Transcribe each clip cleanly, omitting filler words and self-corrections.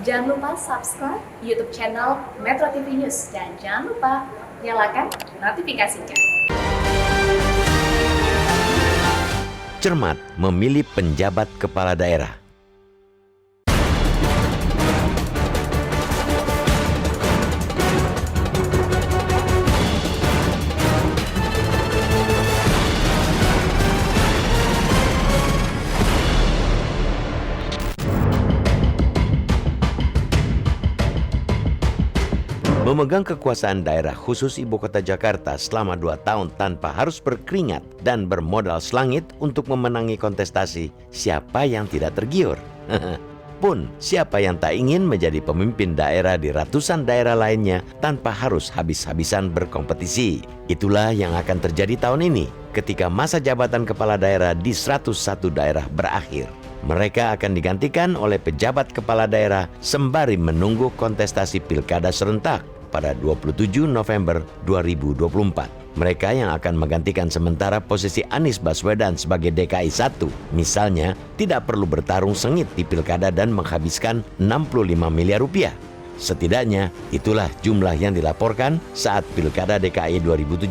Jangan lupa subscribe YouTube channel Metro TV News dan jangan lupa nyalakan notifikasinya. Cermat memilih penjabat kepala daerah. Memegang kekuasaan daerah khusus Ibu Kota Jakarta selama 2 tahun tanpa harus berkeringat dan bermodal selangit untuk memenangi kontestasi, siapa yang tidak tergiur? Pun, siapa yang tak ingin menjadi pemimpin daerah di ratusan daerah lainnya tanpa harus habis-habisan berkompetisi? Itulah yang akan terjadi tahun ini ketika masa jabatan kepala daerah di 101 daerah berakhir. Mereka akan digantikan oleh pejabat kepala daerah sembari menunggu kontestasi pilkada serentak pada 27 November 2024. Mereka yang akan menggantikan sementara posisi Anies Baswedan sebagai DKI 1, misalnya, tidak perlu bertarung sengit di pilkada dan menghabiskan 65 miliar rupiah. Setidaknya, itulah jumlah yang dilaporkan saat pilkada DKI 2017.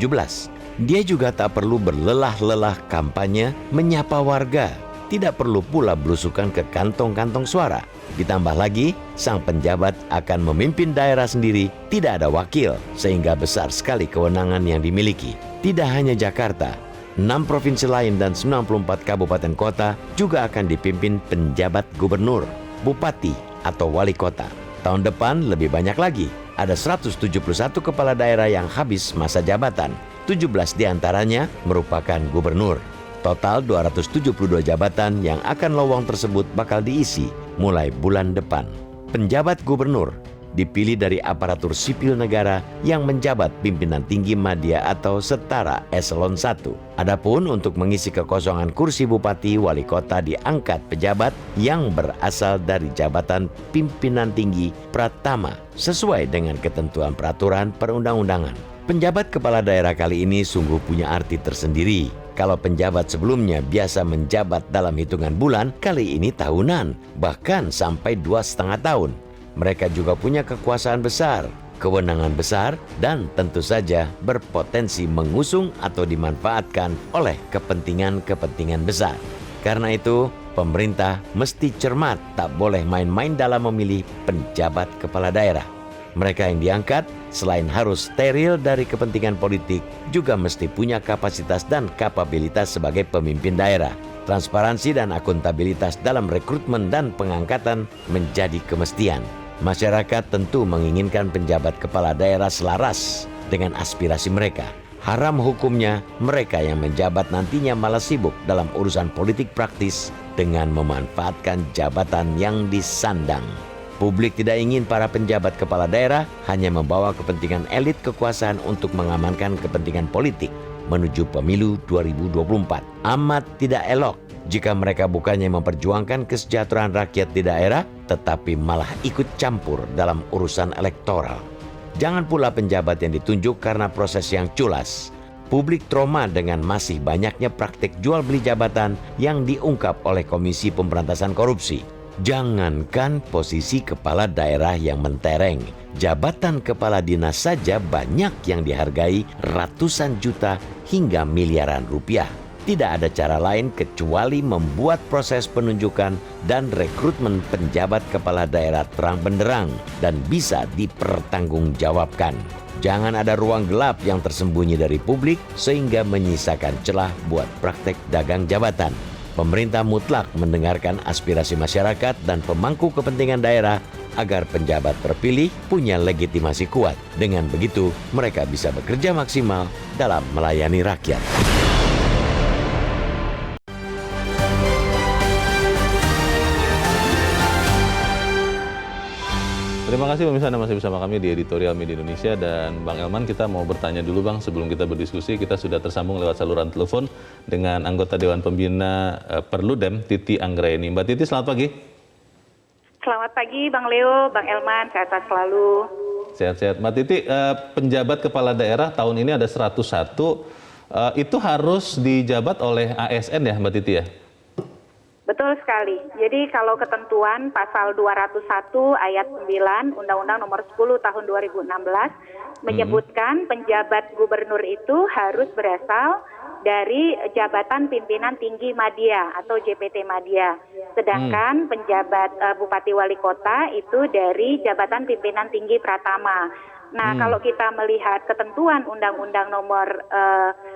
Dia juga tak perlu berlelah-lelah kampanye menyapa warga. Tidak perlu pula belusukan ke kantong-kantong suara. Ditambah lagi, sang penjabat akan memimpin daerah sendiri, tidak ada wakil, sehingga besar sekali kewenangan yang dimiliki. Tidak hanya Jakarta, 6 provinsi lain dan 94 kabupaten kota juga akan dipimpin penjabat gubernur, bupati, atau wali kota. Tahun depan lebih banyak lagi, ada 171 kepala daerah yang habis masa jabatan, 17 diantaranya merupakan gubernur. Total 272 jabatan yang akan lowong tersebut bakal diisi mulai bulan depan. Penjabat gubernur dipilih dari aparatur sipil negara yang menjabat pimpinan tinggi media atau setara eselon 1. Adapun untuk mengisi kekosongan kursi bupati wali kota diangkat pejabat yang berasal dari jabatan pimpinan tinggi pratama sesuai dengan ketentuan peraturan perundang-undangan. Penjabat kepala daerah kali ini sungguh punya arti tersendiri. Kalau penjabat sebelumnya biasa menjabat dalam hitungan bulan, kali ini tahunan, bahkan sampai 2,5 tahun. Mereka juga punya kekuasaan besar, kewenangan besar, dan tentu saja berpotensi mengusung atau dimanfaatkan oleh kepentingan-kepentingan besar. Karena itu, pemerintah mesti cermat, tak boleh main-main dalam memilih penjabat kepala daerah. Mereka yang diangkat, selain harus steril dari kepentingan politik, juga mesti punya kapasitas dan kapabilitas sebagai pemimpin daerah. Transparansi dan akuntabilitas dalam rekrutmen dan pengangkatan menjadi kemestian. Masyarakat tentu menginginkan penjabat kepala daerah selaras dengan aspirasi mereka. Haram hukumnya mereka yang menjabat nantinya malah sibuk dalam urusan politik praktis dengan memanfaatkan jabatan yang disandang. Publik tidak ingin para penjabat kepala daerah hanya membawa kepentingan elit kekuasaan untuk mengamankan kepentingan politik menuju pemilu 2024. Amat tidak elok jika mereka bukannya memperjuangkan kesejahteraan rakyat di daerah, tetapi malah ikut campur dalam urusan elektoral. Jangan pula penjabat yang ditunjuk karena proses yang culas. Publik trauma dengan masih banyaknya praktik jual beli jabatan yang diungkap oleh Komisi Pemberantasan Korupsi. Jangankan posisi kepala daerah yang mentereng, jabatan kepala dinas saja banyak yang dihargai ratusan juta hingga miliaran rupiah. Tidak ada cara lain kecuali membuat proses penunjukan dan rekrutmen penjabat kepala daerah terang benderang dan bisa dipertanggungjawabkan. Jangan ada ruang gelap yang tersembunyi dari publik sehingga menyisakan celah buat praktek dagang jabatan. Pemerintah mutlak mendengarkan aspirasi masyarakat dan pemangku kepentingan daerah agar penjabat terpilih punya legitimasi kuat. Dengan begitu, mereka bisa bekerja maksimal dalam melayani rakyat. Terima kasih pemirsa, Anda masih bersama kami di Editorial Media Indonesia. Dan Bang Elman, kita mau bertanya dulu Bang, sebelum kita berdiskusi. Kita sudah tersambung lewat saluran telepon dengan anggota Dewan Pembina Perludem, Titi Anggraeni. Mbak Titi, selamat pagi. Selamat pagi Bang Leo, Bang Elman, sehat selalu. Sehat-sehat. Mbak Titi, penjabat kepala daerah tahun ini ada 101, itu harus dijabat oleh ASN ya Mbak Titi ya? Betul sekali. Jadi kalau ketentuan pasal 201 ayat 9 Undang-Undang Nomor 10 Tahun 2016 menyebutkan penjabat gubernur itu harus berasal dari jabatan pimpinan tinggi madya atau JPT madya. Sedangkan penjabat bupati wali kota itu dari jabatan pimpinan tinggi pratama. Nah, kalau kita melihat ketentuan Undang-Undang Nomor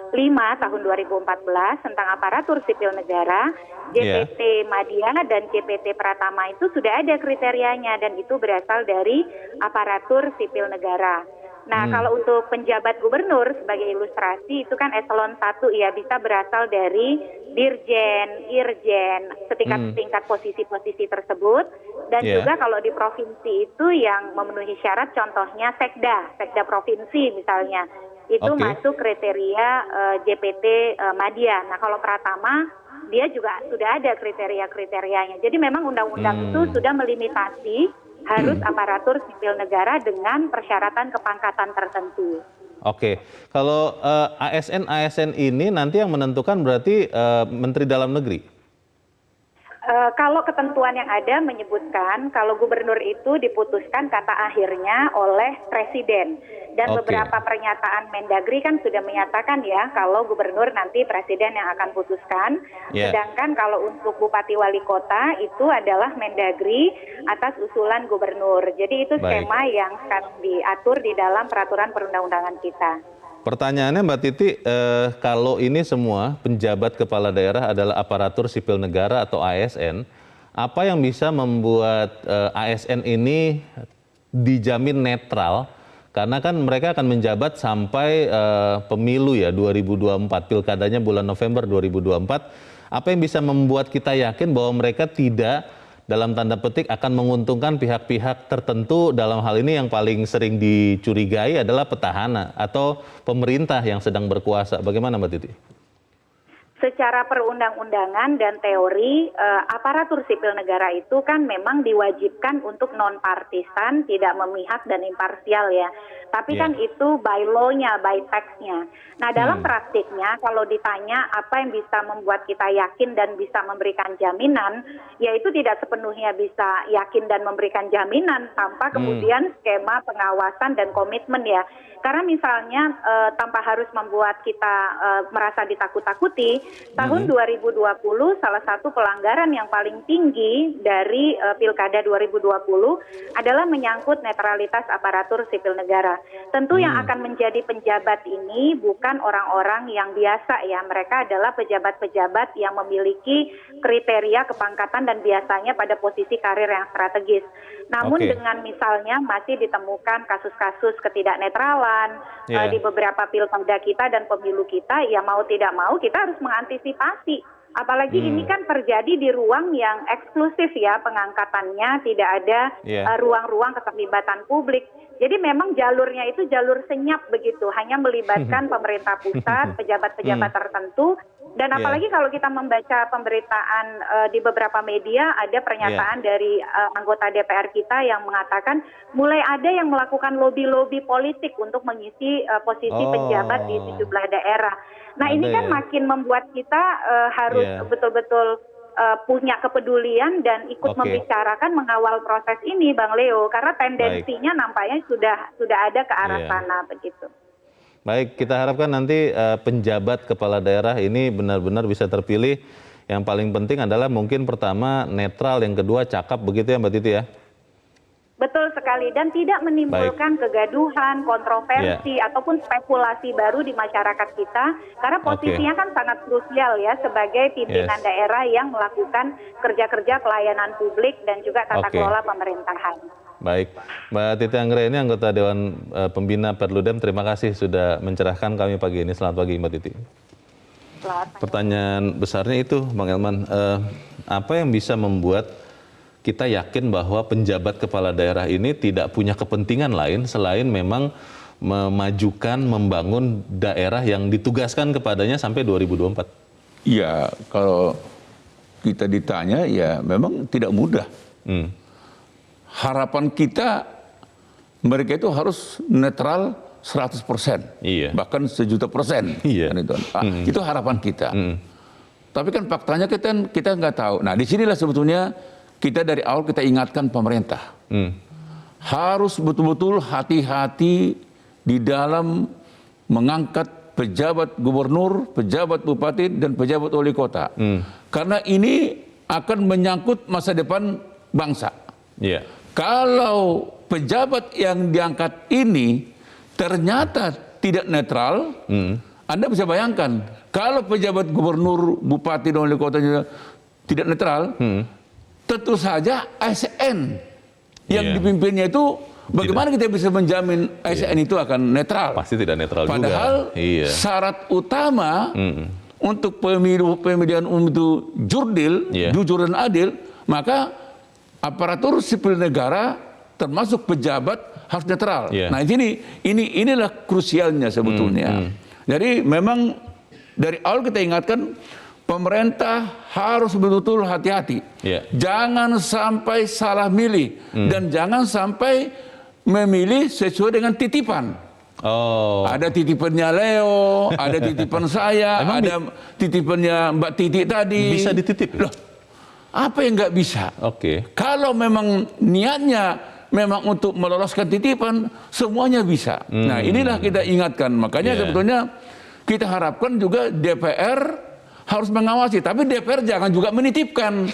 5 Tahun 2014 tentang aparatur sipil negara, JPT Madya dan JPT Pratama itu sudah ada kriterianya dan itu berasal dari aparatur sipil negara. Nah, kalau untuk penjabat gubernur sebagai ilustrasi itu kan eselon 1 ya bisa berasal dari dirjen, irjen, setingkat posisi-posisi tersebut. Dan juga kalau di provinsi itu yang memenuhi syarat contohnya sekda provinsi misalnya. Itu masuk kriteria JPT Madya. Nah, kalau Pratama dia juga sudah ada kriteria-kriterianya. Jadi memang undang-undang itu sudah melimitasi harus aparatur sipil negara dengan persyaratan kepangkatan tertentu. Oke, kalau ASN ini nanti yang menentukan berarti Menteri Dalam Negeri? Kalau ketentuan yang ada menyebutkan kalau gubernur itu diputuskan kata akhirnya oleh presiden. Dan beberapa pernyataan Mendagri kan sudah menyatakan ya kalau gubernur nanti presiden yang akan putuskan. Sedangkan kalau untuk bupati wali kota itu adalah Mendagri atas usulan gubernur. Jadi itu skema yang sekarang diatur di dalam peraturan perundang-undangan kita. Pertanyaannya Mbak Titi, kalau ini semua penjabat kepala daerah adalah aparatur sipil negara atau ASN, apa yang bisa membuat ASN ini dijamin netral? Karena kan mereka akan menjabat sampai pemilu ya 2024, pilkadanya bulan November 2024. Apa yang bisa membuat kita yakin bahwa mereka tidak dalam tanda petik akan menguntungkan pihak-pihak tertentu, dalam hal ini yang paling sering dicurigai adalah petahana atau pemerintah yang sedang berkuasa. Bagaimana Mbak Titi? Secara perundang-undangan dan teori, aparatur sipil negara itu kan memang diwajibkan untuk non-partisan, tidak memihak dan imparsial ya. Tapi kan itu by law-nya, by text-nya. Nah, dalam praktiknya kalau ditanya apa yang bisa membuat kita yakin dan bisa memberikan jaminan, ya itu tidak sepenuhnya bisa yakin dan memberikan jaminan tanpa kemudian skema pengawasan dan komitmen ya. Karena misalnya tanpa harus membuat kita merasa ditakut-takuti, tahun 2020 salah satu pelanggaran yang paling tinggi dari Pilkada 2020 adalah menyangkut netralitas aparatur sipil negara. Tentu yang akan menjadi penjabat ini bukan orang-orang yang biasa ya, mereka adalah pejabat-pejabat yang memiliki kriteria kepangkatan dan biasanya pada posisi karir yang strategis. Namun dengan misalnya masih ditemukan kasus-kasus ketidaknetralan di beberapa pilkada kita dan pemilu kita, ya mau tidak mau kita harus mengantisipasi. Apalagi ini kan terjadi di ruang yang eksklusif ya pengangkatannya, tidak ada ruang-ruang keterlibatan publik. Jadi memang jalurnya itu jalur senyap begitu, hanya melibatkan pemerintah pusat, pejabat-pejabat tertentu. Dan apalagi kalau kita membaca pemberitaan di beberapa media, ada pernyataan dari anggota DPR kita yang mengatakan mulai ada yang melakukan lobby-lobby politik untuk mengisi posisi penjabat di sejumlah daerah. Nah ini kan makin membuat kita harus betul-betul punya kepedulian dan ikut membicarakan mengawal proses ini, Bang Leo, karena tendensinya nampaknya sudah ada ke arah sana begitu. Baik, kita harapkan nanti penjabat kepala daerah ini benar-benar bisa terpilih. Yang paling penting adalah mungkin pertama netral, yang kedua cakap, begitu ya Mbak Titi ya? Betul sekali, dan tidak menimbulkan kegaduhan, kontroversi, ataupun spekulasi baru di masyarakat kita, karena posisinya kan sangat krusial ya sebagai pimpinan daerah yang melakukan kerja-kerja pelayanan publik dan juga tata kelola pemerintahan. Baik, Mbak Titi Anggreni, anggota Dewan Pembina Perludem, terima kasih sudah mencerahkan kami pagi ini. Selamat pagi Mbak Titi. Pertanyaan besarnya itu, Bang Elman, apa yang bisa membuat kita yakin bahwa penjabat kepala daerah ini tidak punya kepentingan lain selain memang memajukan, membangun daerah yang ditugaskan kepadanya sampai 2024? Ya, kalau kita ditanya ya memang tidak mudah. Harapan kita mereka itu harus netral 100%, bahkan 1.000.000%. Kan itu harapan kita. Tapi kan faktanya kita nggak tahu. Nah, disinilah sebetulnya kita dari awal kita ingatkan pemerintah. Harus betul-betul hati-hati di dalam mengangkat pejabat gubernur, pejabat bupati, dan pejabat wali kota. Karena ini akan menyangkut masa depan bangsa. Yeah. Kalau pejabat yang diangkat ini ternyata tidak netral, Anda bisa bayangkan, kalau pejabat gubernur, bupati, dan wali kota tidak netral, tentu saja ASN yang dipimpinnya itu, bagaimana kita bisa menjamin ASN itu akan netral? Pasti tidak netral juga. Padahal syarat utama untuk pemilihan umum itu jujur dan adil, maka aparatur sipil negara termasuk pejabat harus netral. Nah, inilah krusialnya sebetulnya. Jadi memang dari awal kita ingatkan pemerintah harus betul-betul hati-hati. Jangan sampai salah milih dan jangan sampai memilih sesuai dengan titipan. Ada titipannya Leo, ada titipan saya, ada titipannya Mbak Titi tadi. Bisa dititip? Loh, apa yang nggak bisa? Kalau memang niatnya memang untuk meloloskan titipan, semuanya bisa. Nah, inilah kita ingatkan. Makanya sebetulnya kita harapkan juga DPR harus mengawasi. Tapi DPR jangan juga menitipkan.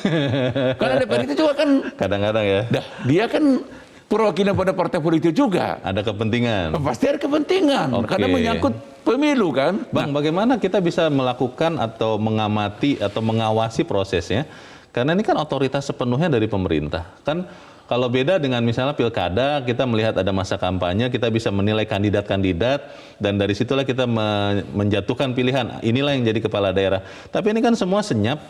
Karena DPR itu juga kan kadang-kadang ya. Dia kan perwakilan pada partai politik juga. Ada kepentingan. Pasti ada kepentingan. Karena menyangkut pemilu kan. Bang, bagaimana kita bisa melakukan atau mengamati atau mengawasi prosesnya? Karena ini kan otoritas sepenuhnya dari pemerintah. Kan kalau beda dengan misalnya pilkada, kita melihat ada masa kampanye, kita bisa menilai kandidat-kandidat, dan dari situlah kita menjatuhkan pilihan. Inilah yang jadi kepala daerah. Tapi ini kan semua senyap,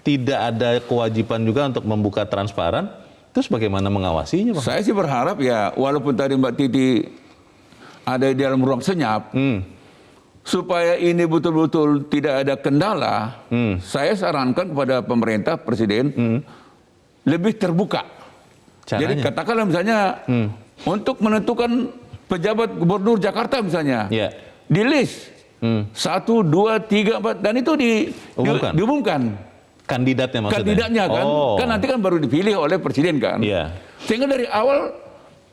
tidak ada kewajiban juga untuk membuka transparan. Terus bagaimana mengawasinya, Pak? Saya sih berharap ya, walaupun tadi Mbak Titi ada di dalam ruang senyap, supaya ini betul-betul tidak ada kendala, saya sarankan kepada pemerintah, Presiden, lebih terbuka. Caranya? Jadi katakanlah misalnya, untuk menentukan pejabat gubernur Jakarta misalnya, di list 1, 2, 3, 4, dan itu diumumkan. Kandidatnya maksudnya? Kandidatnya kan, kan nanti kan baru dipilih oleh Presiden kan. Sehingga dari awal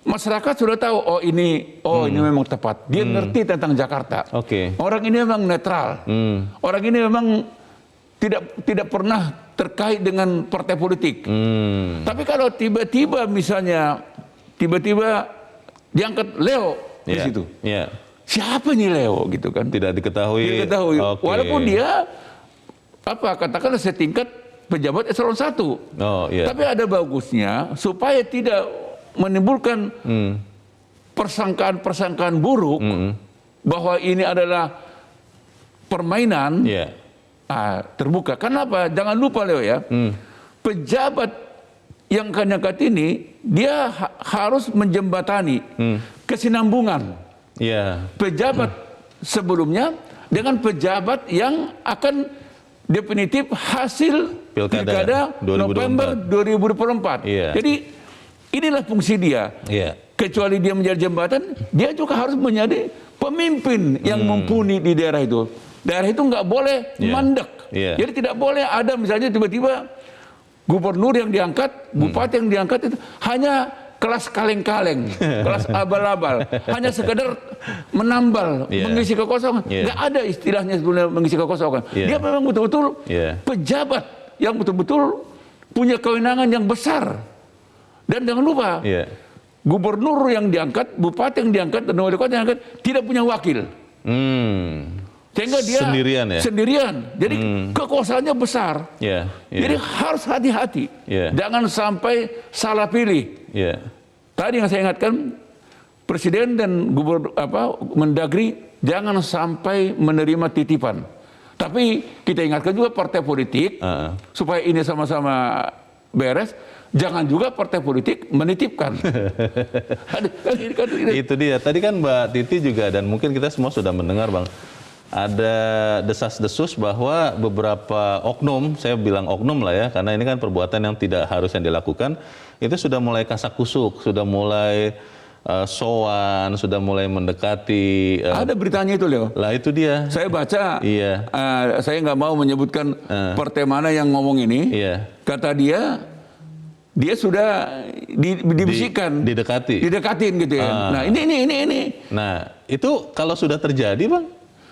masyarakat sudah tahu, ini memang tepat. Dia ngerti tentang Jakarta. Orang ini memang netral. Orang ini memang tidak pernah terkait dengan partai politik. Tapi kalau tiba-tiba misalnya diangkat Leo di situ. Siapa nih Leo gitu kan? Tidak diketahui. Walaupun dia katakanlah setingkat pejabat eselon 1. Tapi ada bagusnya supaya tidak menimbulkan persangkaan-persangkaan buruk bahwa ini adalah permainan. Terbuka. Kenapa? Jangan lupa Leo ya, pejabat yang kandidat ini dia harus menjembatani kesinambungan pejabat sebelumnya dengan pejabat yang akan definitif hasil pilkada November 2024. Jadi inilah fungsi dia. Kecuali dia menjadi jembatan, dia juga harus menjadi pemimpin yang mumpuni di daerah itu. Daerah itu nggak boleh mandek. Jadi tidak boleh ada misalnya tiba-tiba gubernur yang diangkat, bupati yang diangkat itu hanya kelas kaleng-kaleng, kelas abal-abal, hanya sekedar menambal, mengisi kekosongan. Nggak ada istilahnya sebenarnya mengisi kekosongan. Dia memang betul-betul pejabat yang betul-betul punya kewenangan yang besar. Dan jangan lupa, gubernur yang diangkat, bupati yang diangkat, dan wali kota yang diangkat tidak punya wakil. Sehingga dia sendirian. Jadi kekuasaannya besar. Jadi harus hati-hati. Jangan sampai salah pilih. Tadi yang saya ingatkan, Presiden dan Gubernur Mendagri jangan sampai menerima titipan. Tapi kita ingatkan juga partai politik supaya ini sama-sama beres. Jangan juga partai politik menitipkan. Itu dia. Tadi kan Mbak Titi juga dan mungkin kita semua sudah mendengar, Bang. Ada desas-desus bahwa beberapa oknum, saya bilang oknum lah ya, karena ini kan perbuatan yang tidak harusnya dilakukan, itu sudah mulai kasak kusuk, sudah mulai sowan, sudah mulai mendekati. Ada beritanya itu, Leo. Lah itu dia. Saya baca. Iya. Saya nggak mau menyebutkan partai mana yang ngomong ini. Iya. Kata dia sudah dibisikkan. Didekatin gitu ya. Nah ini. Nah itu kalau sudah terjadi, Bang.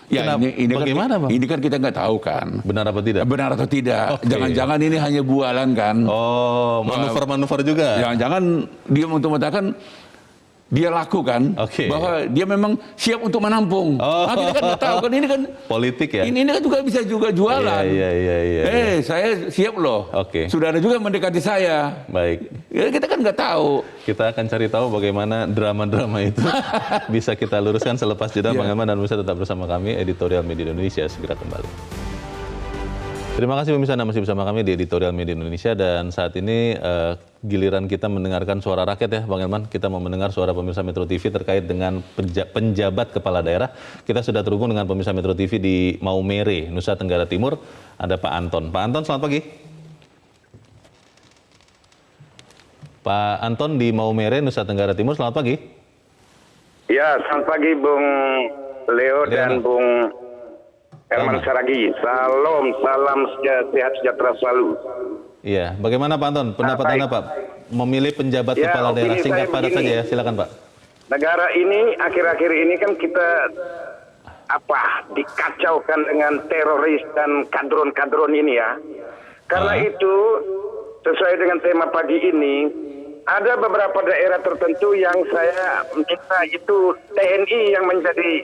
Ya ini bagaimana, kan, Bang? Ini kan kita nggak tahu kan. Benar apa tidak? Benar atau tidak. Okay. Jangan-jangan ini hanya bualan kan. Oh, manuver-manuver juga. Jangan-jangan dia untuk mengatakan dia lakukan bahwa dia memang siap untuk menampung. Nah, kita kan nggak tahu kan, ini kan politik ya. Ini kan juga bisa juga jualan. Iya. Saya siap loh. Sudah ada juga mendekati saya. Baik. Ya, kita kan nggak tahu. Kita akan cari tahu bagaimana drama-drama itu bisa kita luruskan selepas jeda. Bang Elman dan pemirsa tetap bersama kami, Editorial Media Indonesia segera kembali. Terima kasih pemirsa, masih bersama kami di Editorial Media Indonesia, dan saat ini giliran kita mendengarkan suara rakyat ya Bang Elman. Kita mau mendengar suara pemirsa Metro TV terkait dengan penjabat kepala daerah. Kita sudah terhubung dengan pemirsa Metro TV di Maumere, Nusa Tenggara Timur. Ada Pak Anton. Pak Anton, selamat pagi. Pak Anton di Maumere, Nusa Tenggara Timur, selamat pagi. Ya, selamat pagi Bung Leo dan Bung Elman Saragi. Salam sehat sejahtera selalu. Iya, bagaimana Pak Anton? Pendapat Anda Pak memilih penjabat kepala daerah, singkat padat saja ya, silakan Pak. Negara ini akhir-akhir ini kan kita dikacaukan dengan teroris dan kadron-kadron ini ya. Karena itu sesuai dengan tema pagi ini, ada beberapa daerah tertentu yang saya minta itu TNI yang menjadi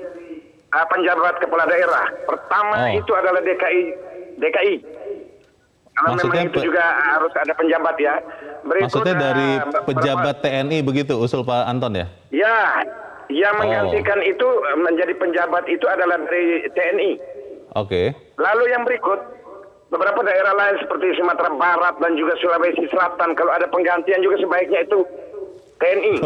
penjabat kepala daerah. Pertama itu adalah DKI. Karena maksudnya memang itu juga harus ada penjabat ya. Maksudnya dari pejabat TNI begitu usul Pak Anton ya? Ya, yang menggantikan itu menjadi penjabat itu adalah dari TNI. Lalu yang berikut, beberapa daerah lain seperti Sumatera Barat dan juga Sulawesi Selatan, kalau ada penggantian juga sebaiknya itu TNI.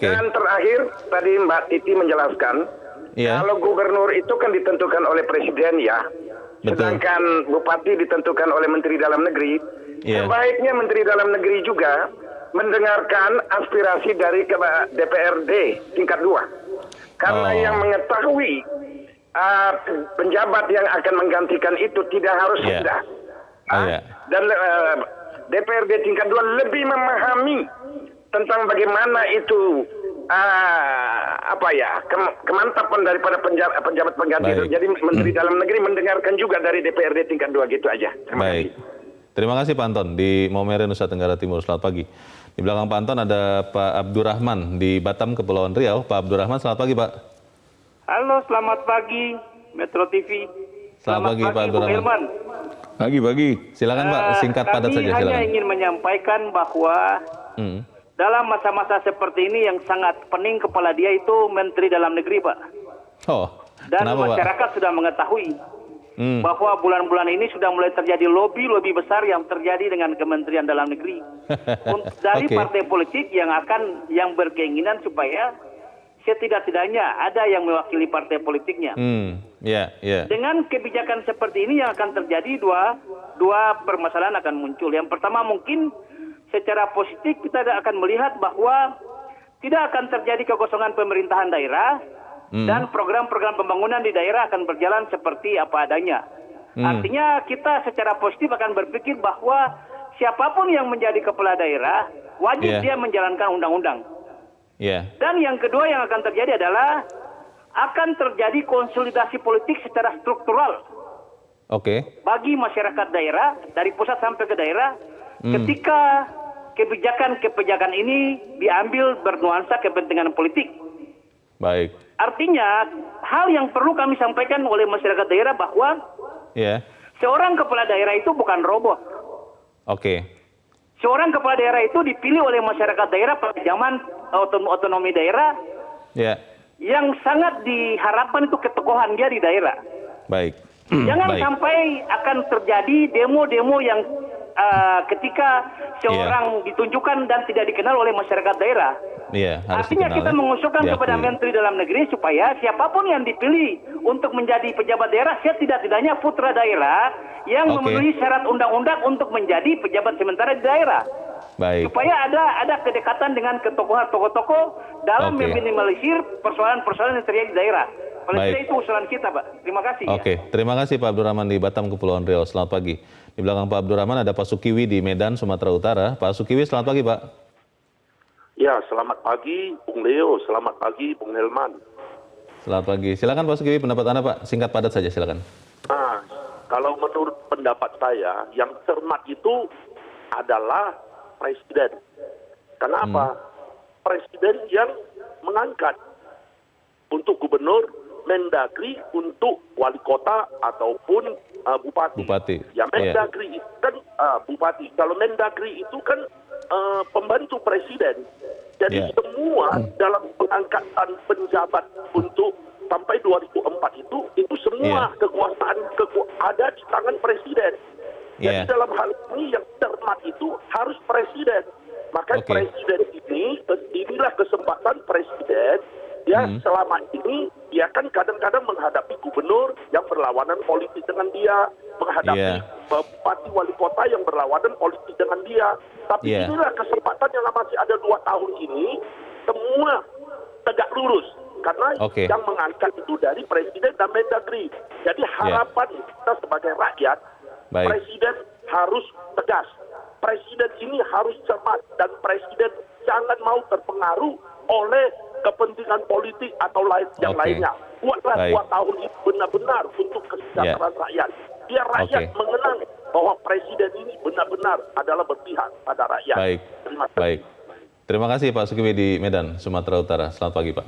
Dan terakhir tadi Mbak Titi menjelaskan, kalau gubernur itu kan ditentukan oleh presiden ya. Sedangkan bupati ditentukan oleh Menteri Dalam Negeri. Sebaiknya Menteri Dalam Negeri juga mendengarkan aspirasi dari DPRD tingkat 2. Karena yang mengetahui penjabat yang akan menggantikan itu tidak harus mudah. Dan DPRD tingkat 2 lebih memahami tentang bagaimana itu kemantapan daripada penjabat pengganti itu. Jadi Menteri Dalam Negeri mendengarkan juga dari DPRD tingkat 2 gitu aja. Terima kasih Pak Anton di Maumere, Nusa Tenggara Timur. Selamat pagi. Di belakang Pak Anton ada Pak Abdurrahman di Batam, Kepulauan Riau. Pak Abdurrahman, selamat pagi Pak. Halo, selamat pagi Metro TV. Selamat pagi Pak Abdurrahman. Pagi. Silakan Pak, singkat padat saja. Kami hanya ingin menyampaikan bahwa dalam masa-masa seperti ini yang sangat pening kepala dia itu Menteri Dalam Negeri, Pak. Dan masyarakat sudah mengetahui bahwa bulan-bulan ini sudah mulai terjadi lobby besar yang terjadi dengan Kementerian Dalam Negeri dari partai politik yang berkeinginan supaya setidak-tidaknya ada yang mewakili partai politiknya. Dengan kebijakan seperti ini yang akan terjadi dua permasalahan akan muncul. Yang pertama mungkin secara positif kita akan melihat bahwa tidak akan terjadi kekosongan pemerintahan daerah dan program-program pembangunan di daerah akan berjalan seperti apa adanya. Artinya kita secara positif akan berpikir bahwa siapapun yang menjadi kepala daerah wajib dia menjalankan undang-undang. Dan yang kedua yang akan terjadi adalah akan terjadi konsolidasi politik secara struktural bagi masyarakat daerah dari pusat sampai ke daerah ketika kebijakan ini diambil bernuansa kepentingan politik. Artinya hal yang perlu kami sampaikan oleh masyarakat daerah bahwa seorang kepala daerah itu bukan robot. Seorang kepala daerah itu dipilih oleh masyarakat daerah pada zaman otonomi daerah yang sangat diharapkan itu ketokohan dia di daerah. Jangan sampai akan terjadi demo-demo yang ketika seorang ditunjukkan dan tidak dikenal oleh masyarakat daerah. Artinya kita mengusulkan kepada Menteri Dalam Negeri supaya siapapun yang dipilih untuk menjadi pejabat daerah, setidak-tidaknya putra daerah yang memenuhi syarat undang-undang untuk menjadi pejabat sementara di daerah. Supaya ada kedekatan dengan tokoh-tokoh dalam meminimalisir persoalan-persoalan yang terjadi di daerah. Paling tidak itu usulan kita, Pak. Terima kasih. Terima kasih Pak Abdurrahman di Batam, Kepulauan Riau. Selamat pagi. Di belakang Pak Abdurrahman ada Pak Sukiwi di Medan, Sumatera Utara. Pak Sukiwi, selamat pagi, Pak. Ya, selamat pagi Bung Leo, selamat pagi Bung Helman. Selamat pagi. Silakan Pak Sukiwi, pendapat Anda Pak. Singkat padat saja, silakan. Nah, kalau menurut pendapat saya, yang cermat itu adalah Presiden. Kenapa? Presiden yang mengangkat untuk gubernur, Mendagri untuk wali kota ataupun bupati. Ya, Mendagri itu kan bupati. Kalau Mendagri itu kan pembantu presiden. Jadi semua dalam pengangkatan penjabat untuk sampai 2004 itu semua kekuasaan ada di tangan presiden. Jadi dalam hal ini yang cermat itu harus presiden. Maka presiden inilah kesempatan presiden. Ya, selama ini dia kan kadang-kadang menghadapi gubernur yang berlawanan politik dengan dia, menghadapi bupati wali kota yang berlawanan politik dengan dia. Tapi inilah kesempatan yang masih ada 2 tahun ini, semua tegak lurus. Karena yang mengangkat itu dari Presiden dan Mendagri. Jadi harapan kita sebagai rakyat, Presiden harus tegas. Presiden ini harus cermat dan Presiden jangan mau terpengaruh oleh kepentingan politik atau yang lainnya. Buatlah 2 tahun itu benar-benar untuk kesejahteraan rakyat. Biar rakyat mengenang bahwa Presiden ini benar-benar adalah berpihak pada rakyat. Terima kasih Pak Sukiwi di Medan, Sumatera Utara. Selamat pagi Pak.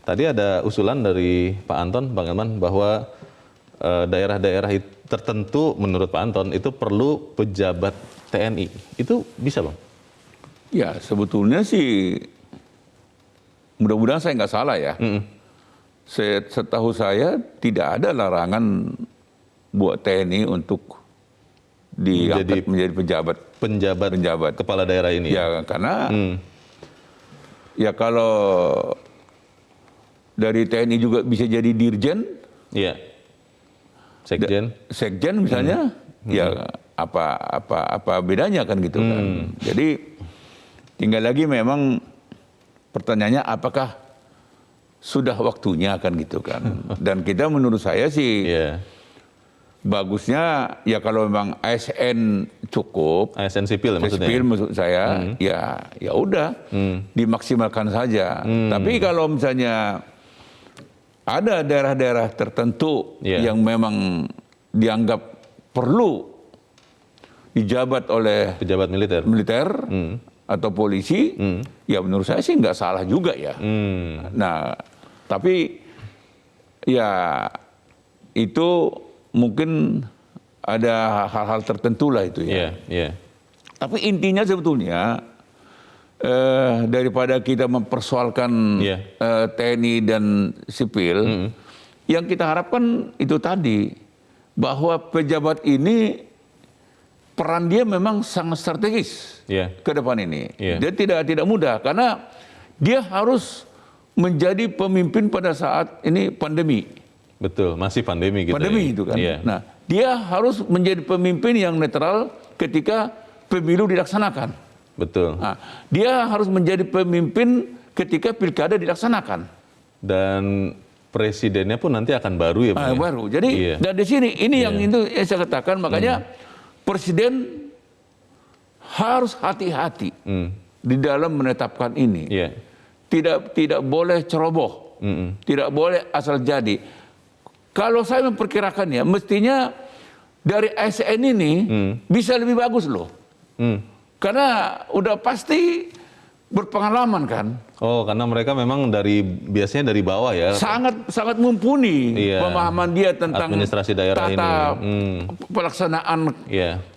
Tadi ada usulan dari Pak Anton, Bang Elman, bahwa daerah-daerah tertentu menurut Pak Anton itu perlu pejabat TNI. Itu bisa Bang? Ya, sebetulnya sih mudah-mudahan saya nggak salah ya. Setahu saya tidak ada larangan buat TNI untuk diangkat menjadi penjabat kepala daerah ini. Ya, karena ya kalau dari TNI juga bisa jadi dirjen. Iya. Sekjen misalnya. Ya apa bedanya kan gitu kan. Jadi tinggal lagi memang pertanyaannya apakah sudah waktunya kan gitu kan. Dan kita menurut saya sih bagusnya ya kalau memang ASN cukup, ASN sipil maksudnya. Sipil maksud saya, ya udah dimaksimalkan saja. Tapi kalau misalnya ada daerah-daerah tertentu yang memang dianggap perlu dijabat oleh pejabat militer atau polisi, ya menurut saya sih nggak salah juga ya. Nah, tapi ya itu mungkin ada hal-hal tertentu lah itu ya. Tapi intinya sebetulnya daripada kita mempersoalkan TNI dan sipil, yang kita harapkan itu tadi bahwa pejabat ini peran dia memang sangat strategis ke depan ini. Dia tidak mudah karena dia harus menjadi pemimpin pada saat ini pandemi. Betul, masih pandemi gitu. Pandemi itu kan. Nah, dia harus menjadi pemimpin yang netral ketika pemilu dilaksanakan. Betul. Nah, dia harus menjadi pemimpin ketika pilkada dilaksanakan. Dan presidennya pun nanti akan baru ya Bang? Baru. Jadi dan di sini ini yang itu saya katakan makanya presiden harus hati-hati di dalam menetapkan ini. Tidak boleh ceroboh. Tidak boleh asal jadi. Kalau saya memperkirakannya mestinya dari ASN ini bisa lebih bagus loh. Karena udah pasti berpengalaman kan. Oh, karena mereka memang biasanya dari bawah ya. Sangat mumpuni pemahaman dia tentang administrasi daerah tata pelaksanaan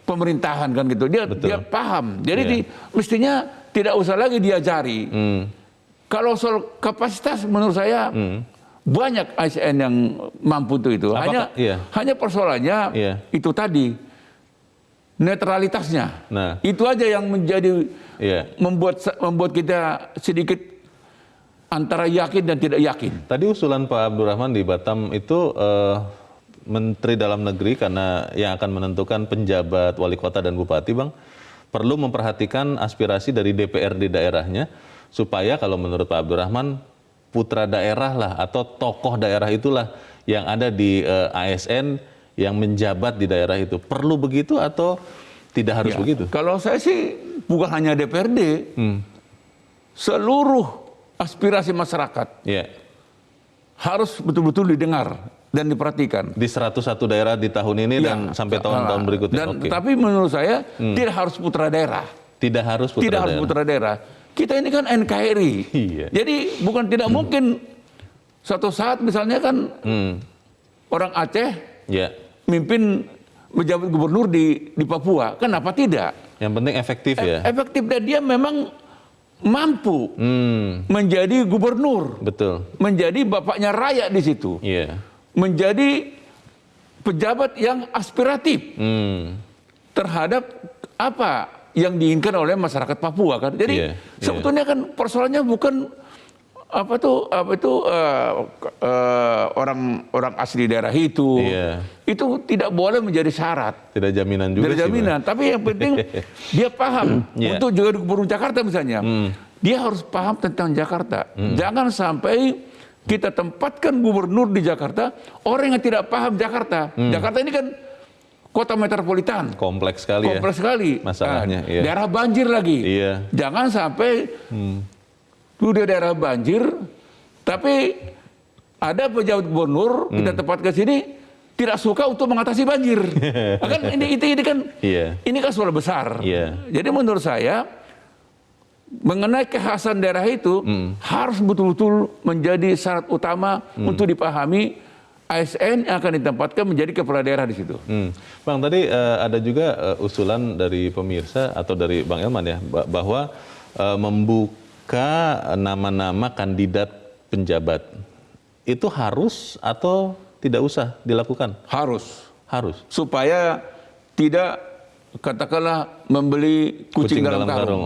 pemerintahan kan gitu. Dia paham. Jadi mestinya tidak usah lagi diajari. Kalau soal kapasitas menurut saya banyak ASN yang mampu itu. Hanya persoalannya itu tadi netralitasnya. Nah, itu aja yang menjadi membuat kita sedikit antara yakin dan tidak yakin. Tadi usulan Pak Abdurrahman di Batam itu Menteri Dalam Negeri karena yang akan menentukan penjabat wali kota dan bupati, Bang. perlu memperhatikan aspirasi dari DPR di daerahnya, supaya kalau menurut Pak Abdurrahman, putra daerah lah atau tokoh daerah itulah yang ada di ASN yang menjabat di daerah itu. Perlu begitu atau tidak harus begitu? Kalau saya sih bukan hanya DPRD, seluruh aspirasi masyarakat harus betul-betul didengar dan diperhatikan. Di 101 daerah di tahun ini dan sampai tahun-tahun berikutnya. Tapi menurut saya tidak harus putra daerah. Tidak harus putra daerah. Kita ini kan NKRI. Jadi bukan tidak mungkin suatu saat misalnya kan orang Aceh mimpin menjabat gubernur di Papua. Kenapa tidak? Yang penting efektif ya. Efektif, dan dia memang mampu menjadi gubernur. Betul. Menjadi bapaknya rakyat di situ. Menjadi pejabat yang aspiratif terhadap apa yang diinginkan oleh masyarakat Papua kan. Jadi sebetulnya kan persoalannya bukan orang asli daerah itu. Itu tidak boleh menjadi syarat. Tidak jaminan juga. Tidak jaminan. Tapi yang penting dia paham. Untuk juga gubernur Jakarta misalnya, dia harus paham tentang Jakarta. Jangan sampai kita tempatkan gubernur di Jakarta orang yang tidak paham Jakarta. Jakarta ini kan kota metropolitan. Kompleks sekali. Kompleks sekali. Masalahnya. Daerah banjir lagi. Jangan sampai di daerah banjir, tapi ada pejabat gubernur kita tempat ke sini tidak suka untuk mengatasi banjir. Kan ini kan soal besar. Jadi menurut saya mengenai kekhasan daerah itu harus betul-betul menjadi syarat utama untuk dipahami ASN yang akan ditempatkan menjadi kepala daerah di situ. Bang, tadi ada juga usulan dari pemirsa atau dari Bang Elman ya, bahwa membuka nama-nama kandidat penjabat itu harus atau tidak usah dilakukan? Harus. Supaya tidak katakanlah membeli kucing dalam karung.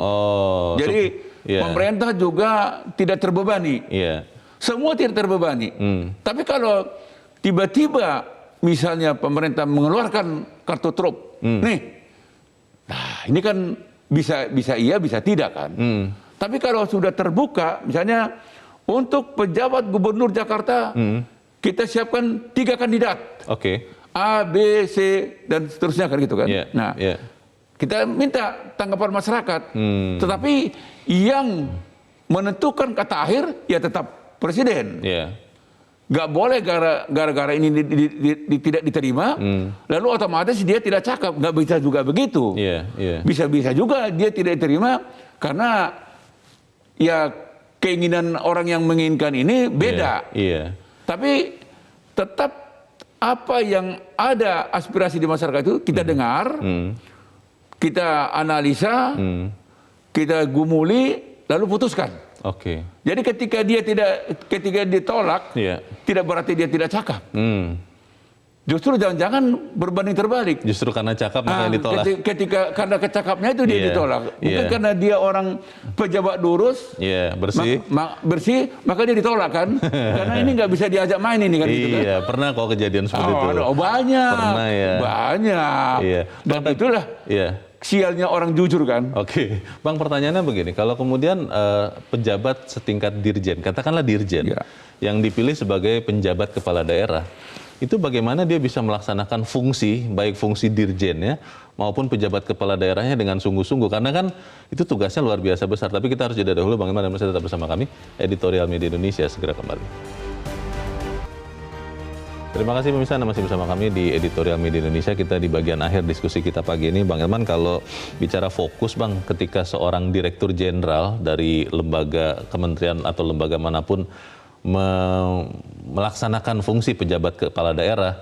Jadi pemerintah juga tidak terbebani. Semua tidak terbebani. Tapi kalau tiba-tiba misalnya pemerintah mengeluarkan kartu truf, ini kan bisa iya bisa tidak kan. Tapi kalau sudah terbuka, misalnya untuk pejabat gubernur Jakarta, kita siapkan 3 kandidat. A, B, C, dan seterusnya kan gitu kan. Kita minta tanggapan masyarakat. Tetapi yang menentukan kata akhir, ya tetap presiden. Gak boleh gara-gara ini tidak diterima, lalu otomatis dia tidak cakap. Gak bisa juga begitu. Bisa-bisa juga dia tidak diterima karena ya keinginan orang yang menginginkan ini beda. Tapi tetap apa yang ada aspirasi di masyarakat itu kita dengar, kita analisa, kita gumuli, lalu putuskan. Jadi ketika dia ditolak, tidak berarti dia tidak cakap. Justru jangan-jangan berbanding terbalik. Justru karena cakap makanya ditolak. Karena kecakapnya itu dia ditolak. Bukan karena dia orang pejabat lurus, bersih, maka dia ditolak kan. Karena ini nggak bisa diajak main ini kan. Gitu kan? Pernah kok kejadian seperti itu. Banyak. Pernah Banyak. Dan itulah sialnya orang jujur kan. Bang, pertanyaannya begini. Kalau kemudian pejabat setingkat dirjen, katakanlah dirjen, yang dipilih sebagai penjabat kepala daerah, itu bagaimana dia bisa melaksanakan fungsi, baik fungsi dirjennya maupun pejabat kepala daerahnya dengan sungguh-sungguh. Karena kan itu tugasnya luar biasa besar. Tapi kita harus jeda dahulu. Bang Elman dan Mas tetap bersama kami. Editorial Media Indonesia segera kembali. Terima kasih pemirsa, masih bersama kami di Editorial Media Indonesia. Kita di bagian akhir diskusi kita pagi ini. Bang Elman, kalau bicara fokus Bang, ketika seorang direktur jenderal dari lembaga kementerian atau lembaga manapun melaksanakan fungsi pejabat kepala daerah,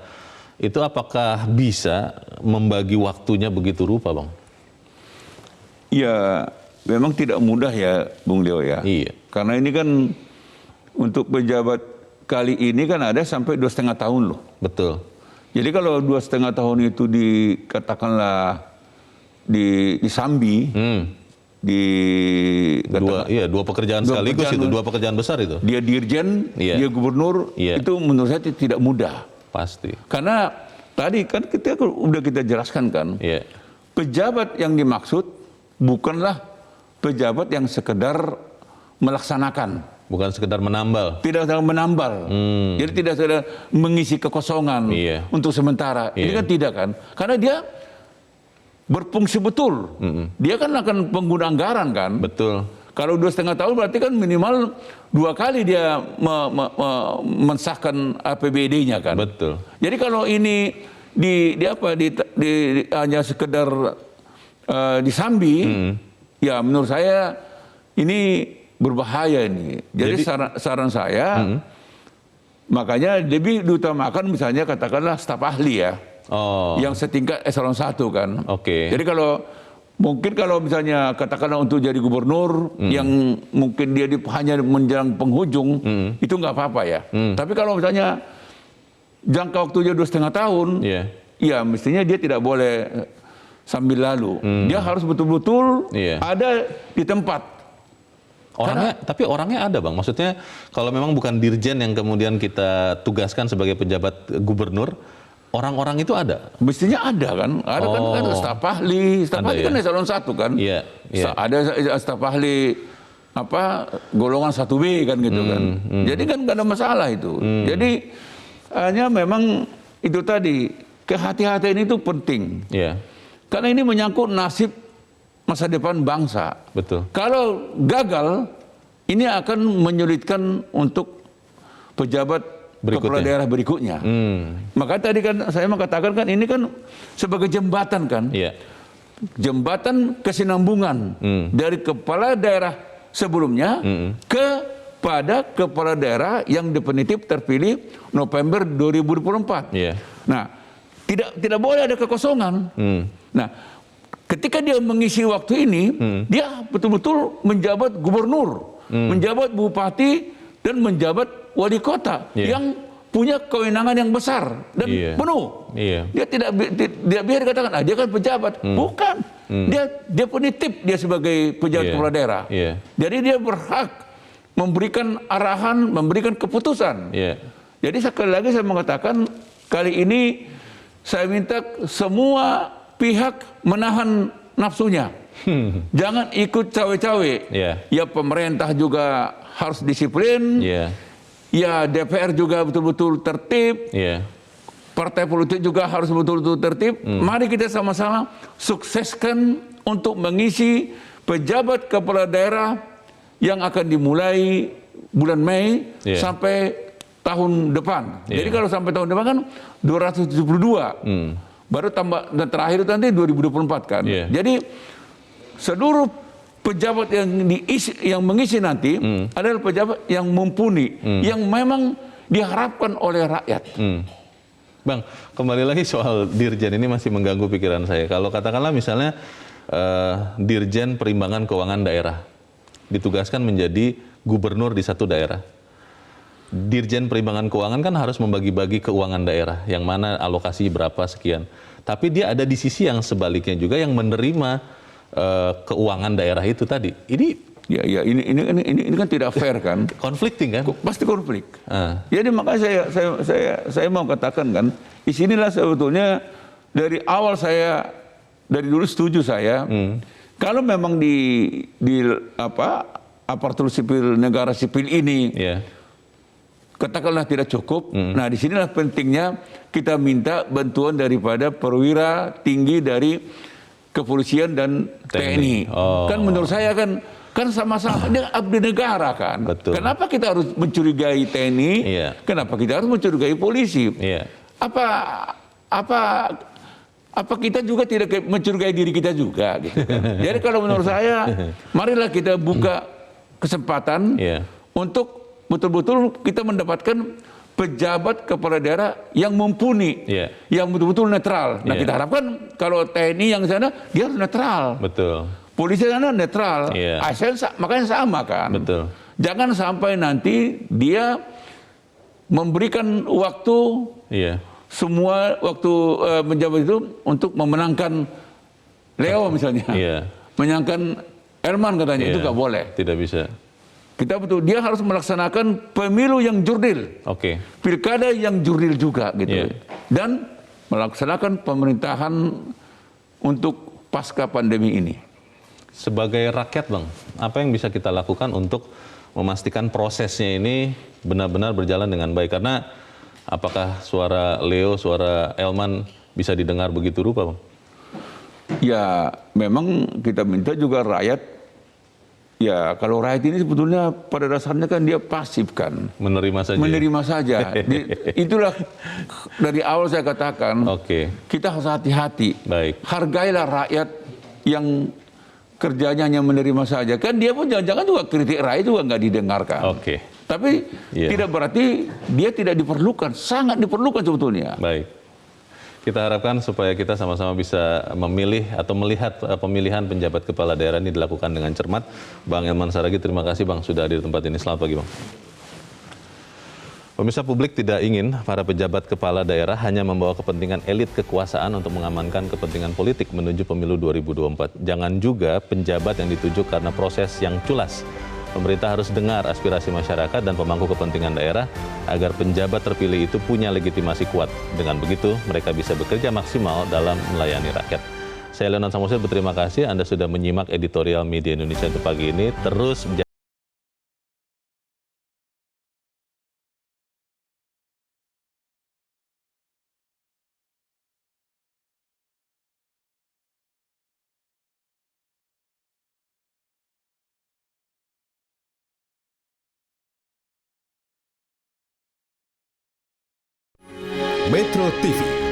itu apakah bisa membagi waktunya begitu rupa, Bang? Ya, memang tidak mudah ya, Bung Leo ya. Karena ini kan untuk pejabat kali ini kan ada sampai 2,5 tahun loh. Betul. Jadi kalau 2,5 tahun itu dikatakanlah disambi, dua pekerjaan sekaligus itu, dua pekerjaan besar itu. Dia dirjen, dia gubernur, itu menurut saya tidak mudah. Pasti. Karena tadi kan kita jelaskan kan, pejabat yang dimaksud bukanlah pejabat yang sekedar melaksanakan. Bukan sekedar menambal. Tidak sekedar menambal. Jadi tidak sekedar mengisi kekosongan untuk sementara. Ini kan tidak kan. Karena dia berfungsi betul. Dia kan akan pengguna anggaran kan. Betul. Kalau 2,5 tahun berarti kan minimal 2 kali dia mensahkan APBD-nya kan. Betul. Jadi kalau ini hanya sekedar disambi, ya menurut saya ini berbahaya ini. Jadi saran saya, makanya lebih diutamakan misalnya katakanlah staf ahli ya, yang setingkat eselon 1 kan. Jadi kalau misalnya katakanlah untuk jadi gubernur yang mungkin dia hanya menjelang penghujung, itu nggak apa-apa ya. Tapi kalau misalnya jangka waktunya 2,5 tahun, ya mestinya dia tidak boleh sambil lalu. Dia harus betul-betul ada di tempat. Tapi orangnya ada Bang, maksudnya kalau memang bukan dirjen yang kemudian kita tugaskan sebagai pejabat gubernur, orang-orang itu ada? Mestinya ada kan, kan staf ahli kan eselon 1 kan, ada staf ahli golongan 1B kan gitu kan, jadi kan nggak ada masalah itu. Jadi hanya memang itu tadi, kehati-hatian itu penting, karena ini menyangkut nasib masa depan bangsa. Betul. Kalau gagal, ini akan menyulitkan untuk pejabat kepala daerah berikutnya. Maka tadi kan saya mengatakan kan ini kan sebagai jembatan kan. Jembatan kesinambungan dari kepala daerah sebelumnya kepada kepala daerah yang definitif terpilih November 2024. Nah, tidak boleh ada kekosongan. Nah, ketika dia mengisi waktu ini, dia betul-betul menjabat gubernur, menjabat bupati, dan menjabat wali kota yang punya kewenangan yang besar dan penuh. Dia tidak biar dikatakan, dia kan pejabat. Bukan. Dia definitif dia sebagai pejabat kepala daerah. Jadi dia berhak memberikan arahan, memberikan keputusan. Jadi sekali lagi saya mengatakan, kali ini saya minta semua pihak menahan nafsunya. Jangan ikut cawe-cawe. Ya pemerintah juga harus disiplin. Ya DPR juga betul-betul tertib. Partai politik juga harus betul-betul tertib. Mari kita sama-sama sukseskan untuk mengisi pejabat kepala daerah yang akan dimulai bulan Mei sampai tahun depan. Jadi kalau sampai tahun depan kan 272. Baru tambah, dan terakhir itu nanti 2024 kan. Jadi seluruh pejabat yang mengisi nanti adalah pejabat yang mumpuni, yang memang diharapkan oleh rakyat. Bang, kembali lagi soal dirjen ini masih mengganggu pikiran saya. Kalau katakanlah misalnya dirjen perimbangan keuangan daerah ditugaskan menjadi gubernur di satu daerah. Dirjen perimbangan keuangan kan harus membagi-bagi keuangan daerah, yang mana alokasi berapa sekian. Tapi dia ada di sisi yang sebaliknya juga yang menerima keuangan daerah itu tadi. Ini kan tidak fair kan? Conflicting kan? Pasti konflik. Jadi makanya saya mau katakan kan, di sinilah sebetulnya dari awal dari dulu setuju saya, kalau memang di aparatur sipil negara sipil ini katakanlah tidak cukup. Nah, disinilah pentingnya kita minta bantuan daripada perwira tinggi dari kepolisian dan TNI. Kan menurut saya kan sama-sama dia abdi negara kan. Betul. Kenapa kita harus mencurigai TNI? Kenapa kita harus mencurigai polisi? Apa kita juga tidak mencurigai diri kita juga gitu kan? Jadi kalau menurut saya, marilah kita buka kesempatan untuk betul-betul kita mendapatkan pejabat kepala daerah yang mumpuni, yang betul-betul netral. Nah, kita harapkan kalau TNI yang sana dia harus netral. Betul. Polisi sana netral. ASN makanya sama kan. Betul. Jangan sampai nanti dia memberikan waktu semua waktu menjabat itu untuk memenangkan Leo misalnya. Memenangkan Herman katanya, itu nggak boleh. Tidak bisa. Kita dia harus melaksanakan pemilu yang jurdil, pilkada yang jurdil juga gitu, dan melaksanakan pemerintahan untuk pasca pandemi ini. sebagai rakyat Bang, apa yang bisa kita lakukan untuk memastikan prosesnya ini benar-benar berjalan dengan baik? Karena apakah suara Leo, suara Elman bisa didengar begitu rupa Bang? Ya memang kita minta juga rakyat, ya kalau rakyat ini sebetulnya pada dasarnya kan dia pasif kan. Menerima saja. Menerima saja. Itulah dari awal saya katakan, kita harus hati-hati. Baik. Hargailah rakyat yang kerjanya hanya menerima saja. Kan dia pun jangan-jangan juga kritik rakyat juga nggak didengarkan. Tapi tidak berarti dia tidak diperlukan, sangat diperlukan sebetulnya. Baik. Kita harapkan supaya kita sama-sama bisa memilih atau melihat pemilihan penjabat kepala daerah ini dilakukan dengan cermat. Bang Elman Saragih, terima kasih Bang sudah hadir di tempat ini. Selamat pagi Bang. Pemirsa, publik tidak ingin para pejabat kepala daerah hanya membawa kepentingan elit kekuasaan untuk mengamankan kepentingan politik menuju pemilu 2024. Jangan juga penjabat yang dituju karena proses yang culas. Pemerintah harus dengar aspirasi masyarakat dan pemangku kepentingan daerah agar penjabat terpilih itu punya legitimasi kuat. Dengan begitu, mereka bisa bekerja maksimal dalam melayani rakyat. Saya Leonard Samosir berterima kasih Anda sudah menyimak editorial Media Indonesia untuk pagi ini. Terus Metro TV